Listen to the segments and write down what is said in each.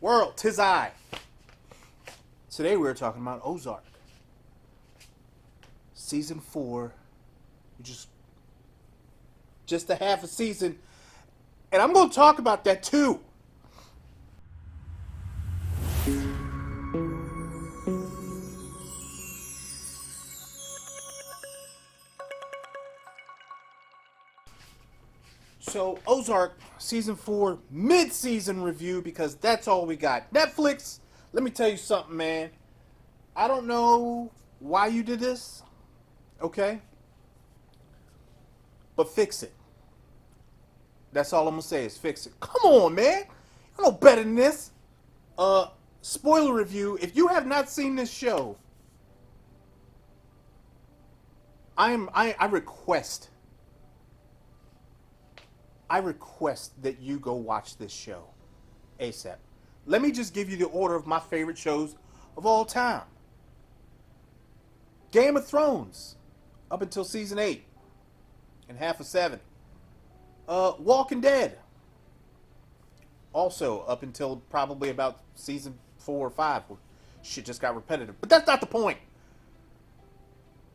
World, 'tis I. Today we're talking about Ozark. Season 4. Just a half a season. And I'm going to talk about that too. So, Ozark, Season 4, mid-season review, because that's all we got. Netflix, let me tell you something, man. I don't know why you did this, okay? But fix it. That's all I'm going to say is fix it. Come on, man. I know better than this. Spoiler review. If you have not seen this show, I request that you go watch this show ASAP. Let me just give you the order of my favorite shows of all time. Game of Thrones, up until season 8 and half of 7. Walking Dead, also up until probably about season 4 or 5. Shit just got repetitive. But that's not the point.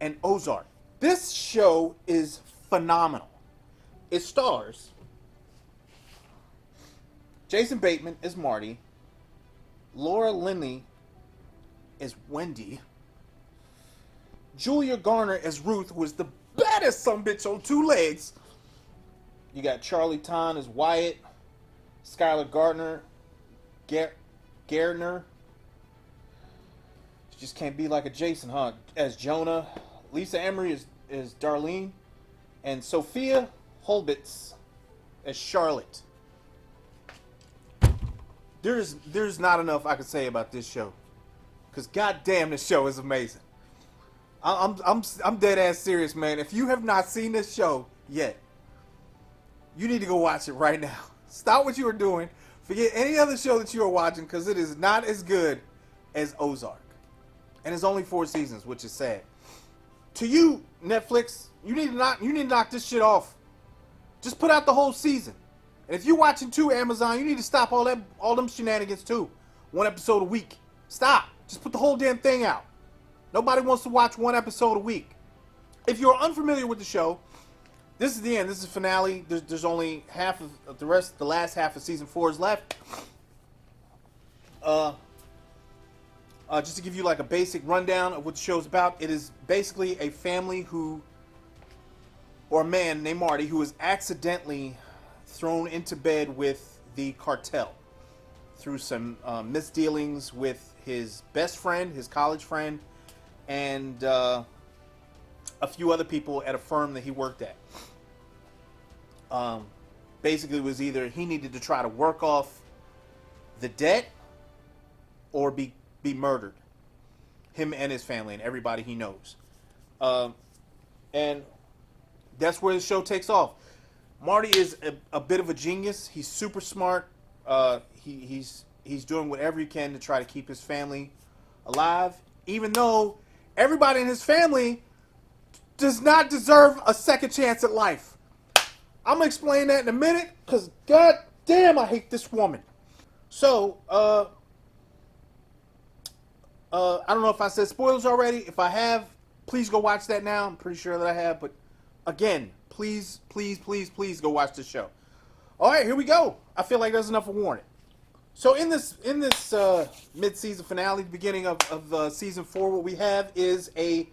And Ozark. This show is phenomenal. It stars Jason Bateman as Marty, Laura Linney as Wendy, Julia Garner as Ruth, who is the baddest sumbitch on 2 legs. You got Charlie Ton as Wyatt, Skylar Gardner, Gardner. She just can't be like a Jason, huh? As Jonah, Lisa Emery is Darlene, and Sophia Holbitz as Charlotte. There's not enough I can say about this show, because goddamn, this show is amazing. I'm dead ass serious, man. If you have not seen this show yet, you need to go watch it right now. Stop what you are doing. Forget any other show that you are watching, because it is not as good as Ozark, and it's only 4 seasons, which is sad. To you, Netflix, you need to knock this shit off. Just put out the whole season. And if you're watching too, Amazon, you need to stop all them shenanigans too. 1 episode a week. Stop. Just put the whole damn thing out. Nobody wants to watch 1 episode a week. If you're unfamiliar with the show, this is the end. This is the finale. There's only half of the last half of season 4 is left. Just to give you like a basic rundown of what the show's about, it is basically a family or a man named Marty, who is accidentally thrown into bed with the cartel through some misdealings with his best friend, his college friend, and a few other people at a firm that he worked at. Basically, it was either he needed to try to work off the debt or be murdered. Him and his family and everybody he knows. And that's where the show takes off. Marty is a bit of a genius. He's super smart. He's doing whatever he can to try to keep his family alive, even though everybody in his family does not deserve a second chance at life. I'm gonna explain that in a minute, because god damn, I hate this woman. So, I don't know if I said spoilers already. If I have, please go watch that now. I'm pretty sure that I have, but again, please go watch the show. All right, here we go. I feel like there's enough of warning. So in this mid-season finale, the beginning of season 4, what we have is a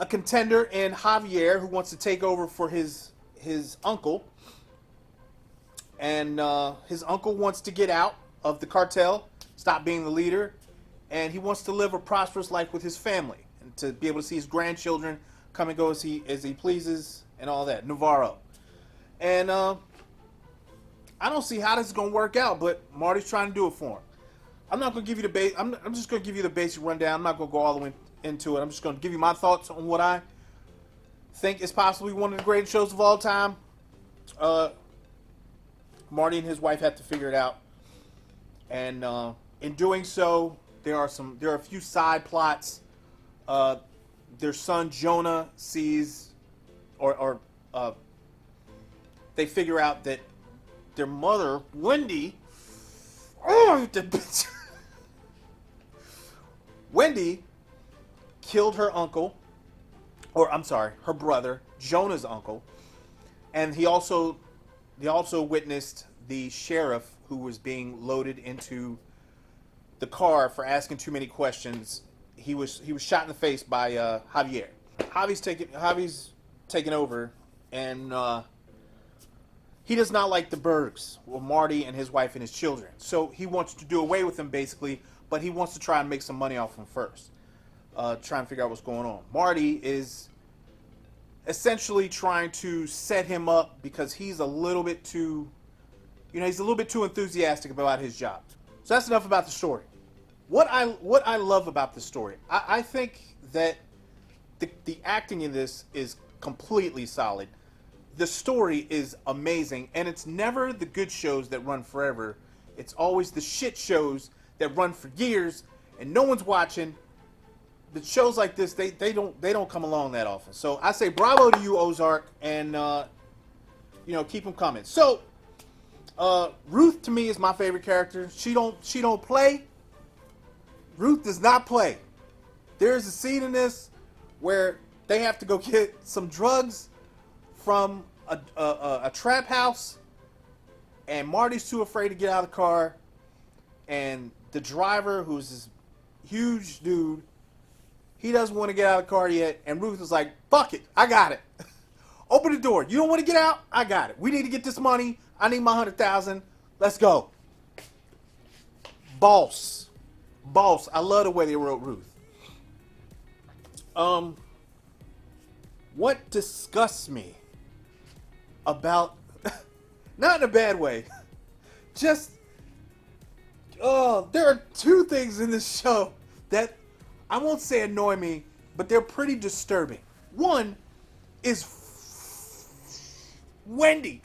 contender in Javier who wants to take over for his uncle, and his uncle wants to get out of the cartel, stop being the leader, and he wants to live a prosperous life with his family and to be able to see his grandchildren come and go as he pleases and all that. Navarro. And I don't see how this is going to work out, but Marty's trying to do it for him. I'm not going to give you the base. I'm just going to give you the basic rundown. I'm not going to go all the way into it. I'm just going to give you my thoughts on what I think is possibly one of the greatest shows of all time. Marty and his wife have to figure it out, and in doing so, there are a few side plots. Their son Jonah sees, or they figure out that their mother Wendy The bitch. Wendy killed her uncle, or I'm sorry, her brother, Jonah's uncle, and they also witnessed the sheriff who was being loaded into the car for asking too many questions. He was shot in the face by Javier. Javi's taken over, and he does not like the Byrds, well, Marty and his wife and his children. So he wants to do away with them basically, but he wants to try and make some money off them first. Try and figure out what's going on. Marty is essentially trying to set him up because he's a little bit too, he's a little bit too enthusiastic about his job. So that's enough about the story. What I love about the story, I think that the acting in this is completely solid. The story is amazing, and it's never the good shows that run forever. It's always the shit shows that run for years, and no one's watching. The shows like this, they don't come along that often. So I say bravo to you, Ozark, and keep them coming. So Ruth to me is my favorite character. She don't play. Ruth does not play. There's a scene in this where they have to go get some drugs from a trap house, and Marty's too afraid to get out of the car, and the driver, who's this huge dude, he doesn't want to get out of the car yet, and Ruth is like, fuck it, I got it. Open the door. You don't want to get out? I got it. We need to get this money. I need my $100,000. Let's go. Boss. I love the way they wrote Ruth. What disgusts me about, not in a bad way, just, there are two things in this show that I won't say annoy me, but they're pretty disturbing. One is Wendy.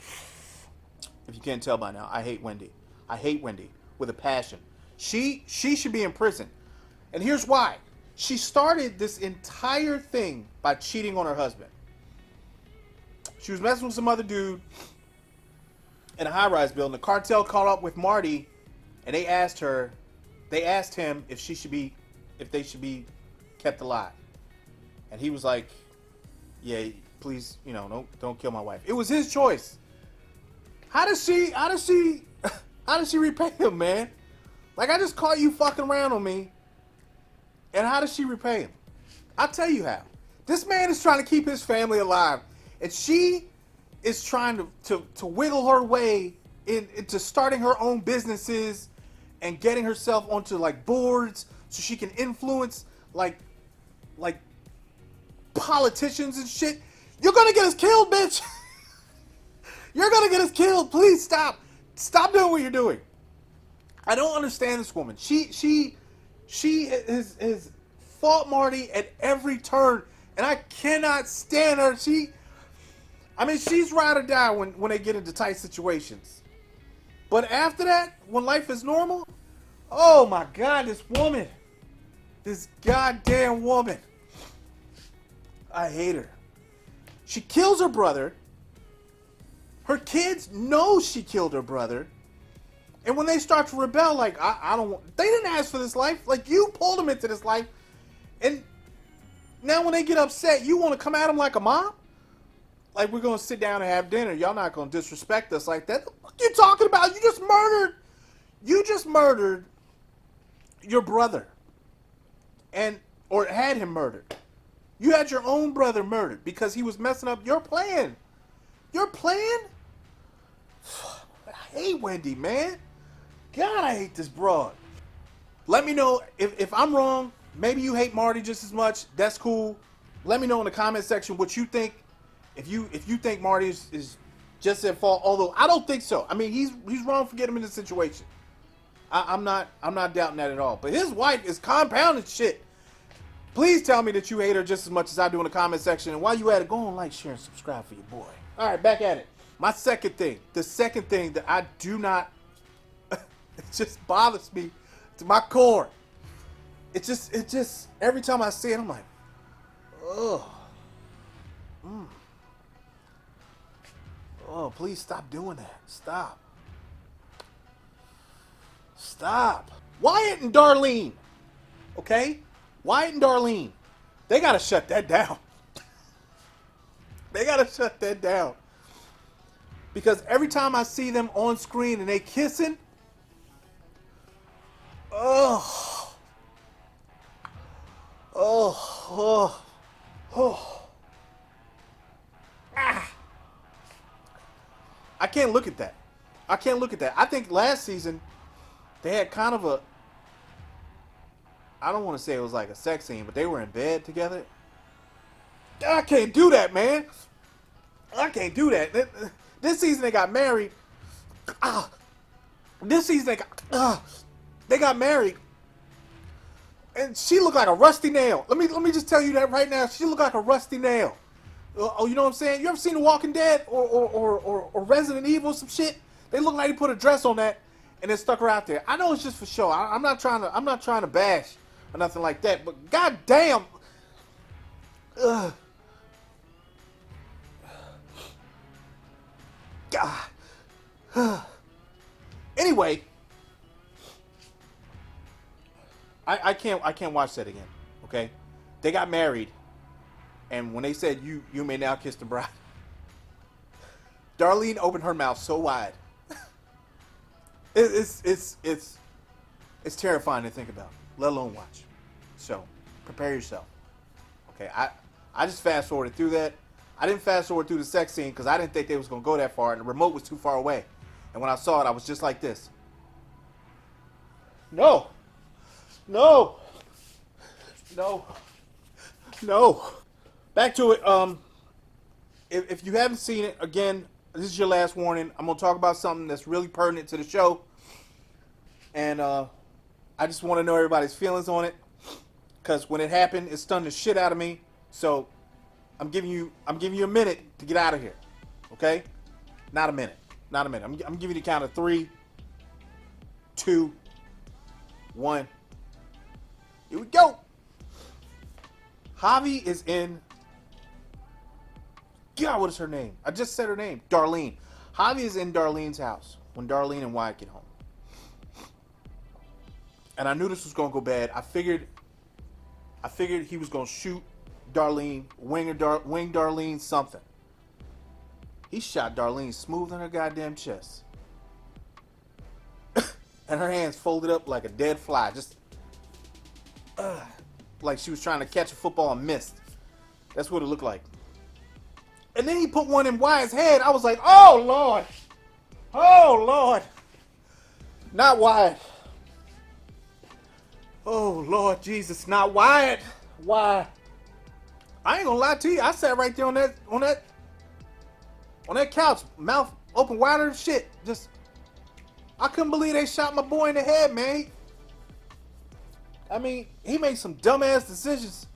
If you can't tell by now, I hate Wendy. I hate Wendy with a passion. She should be in prison. And here's why. She started this entire thing by cheating on her husband. She was messing with some other dude in a high-rise building. The cartel caught up with Marty, and they asked him if they should be kept alive. And he was like, yeah, please, don't kill my wife. It was his choice. How does she repay him, man? Like, I just caught you fucking around on me. And how does she repay him? I'll tell you how. This man is trying to keep his family alive. And she is trying to wiggle her way into starting her own businesses and getting herself onto, like, boards so she can influence, like politicians and shit. You're gonna get us killed, bitch. You're gonna get us killed. Please stop. Stop doing what you're doing. I don't understand this woman. She has fought Marty at every turn, and I cannot stand her. She's ride or die when they get into tight situations. But after that, when life is normal, oh my God, this woman. This goddamn woman. I hate her. She kills her brother. Her kids know she killed her brother. And when they start to rebel, like, I don't want... They didn't ask for this life. Like, you pulled them into this life. And now when they get upset, you want to come at them like a mom? Like, we're going to sit down and have dinner. Y'all not going to disrespect us like that. What are you talking about? You just murdered your brother. Or had him murdered. You had your own brother murdered because he was messing up your plan. Your plan? I hate Wendy, man. God, I hate this broad. Let me know if I'm wrong. Maybe you hate Marty just as much. That's cool. Let me know in the comment section what you think. If you think Marty is just at fault, although I don't think so. I mean, he's wrong for getting him in this situation. I'm not doubting that at all. But his wife is compounding shit. Please tell me that you hate her just as much as I do in the comment section. And while you at it, go on, like, share, and subscribe for your boy. All right, back at it. My second thing. The second thing that I do not... it just bothers me to my core. It just... Every time I see it, I'm like... Ugh. Oh, please stop doing that. Stop. Stop. Wyatt and Darlene. Okay? Wyatt and Darlene. They gotta shut that down. They gotta shut that down. Because every time I see them on screen and they kissing, oh, oh, oh, oh. Ah. I can't look at that. I can't look at that. I think last season they had kind of a, I don't want to say it was like a sex scene, but they were in bed together. I can't do that, man. I can't do that. This season they got married. This season they got married, and she looked like a rusty nail. Let me just tell you that right now. She looked like a rusty nail. Oh, you know what I'm saying? You ever seen The Walking Dead or Resident Evil, some shit? They look like they put a dress on that and then stuck her out there. I know it's just for show. I'm not trying to bash or nothing like that. But goddamn, God. Anyway, I can't watch that again. Okay, they got married, and when they said you may now kiss the bride, Darlene opened her mouth so wide. It's terrifying to think about, let alone watch. So prepare yourself. Okay, I just fast forwarded through that. I didn't fast forward through the sex scene because I didn't think they was gonna go that far, and the remote was too far away. And when I saw it, I was just like this. No. Back to it. If you haven't seen it, again, this is your last warning. I'm gonna talk about something that's really pertinent to the show, and I just want to know everybody's feelings on it, because when it happened, it stunned the shit out of me. So I'm giving you a minute to get out of here. Okay? Not a minute. I'm giving you the count of 3, 2, 1. Here we go. Javi is in. God, what is her name? I just said her name. Darlene. Javi is in Darlene's house when Darlene and Wyatt get home. And I knew this was gonna go bad. I figured he was gonna shoot Darlene, wing Darlene something. He shot Darlene smooth on her goddamn chest. And her hands folded up like a dead fly. Just like she was trying to catch a football and missed. That's what it looked like. And then he put one in Wyatt's head. I was like, oh, Lord. Oh, Lord. Not Wyatt. Oh, Lord Jesus. Not Wyatt. Why? I ain't gonna lie to you. I sat right there on that couch, mouth open wider than shit. Just, I couldn't believe they shot my boy in the head, man. I mean, he made some dumbass decisions,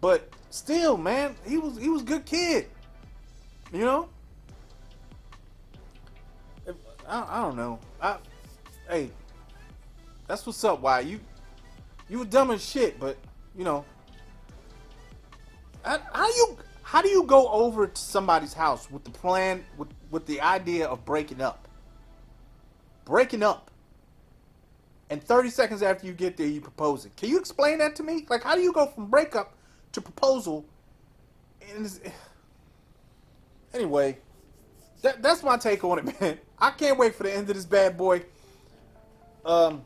but still, man, he was a good kid. You know? I don't know. Hey, that's what's up, Why you were dumb as shit, but you know. How do you go over to somebody's house with the plan, with the idea of breaking up? Breaking up. And 30 seconds after you get there, you propose it. Can you explain that to me? Like, how do you go from breakup to proposal? Anyway, that's my take on it, man. I can't wait for the end of this bad boy. We're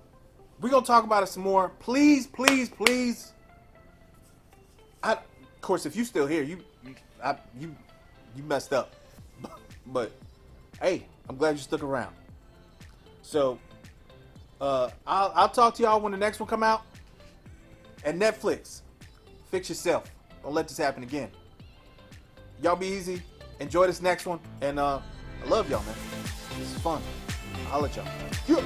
going to talk about it some more. Please, please, please. Of course, if you're still here, you messed up. But, hey, I'm glad you stuck around. So, I'll talk to y'all when the next one come out. And Netflix, fix yourself. Don't let this happen again. Y'all be easy. Enjoy this next one. And I love y'all, man. This is fun. I'll let y'all. Yeah.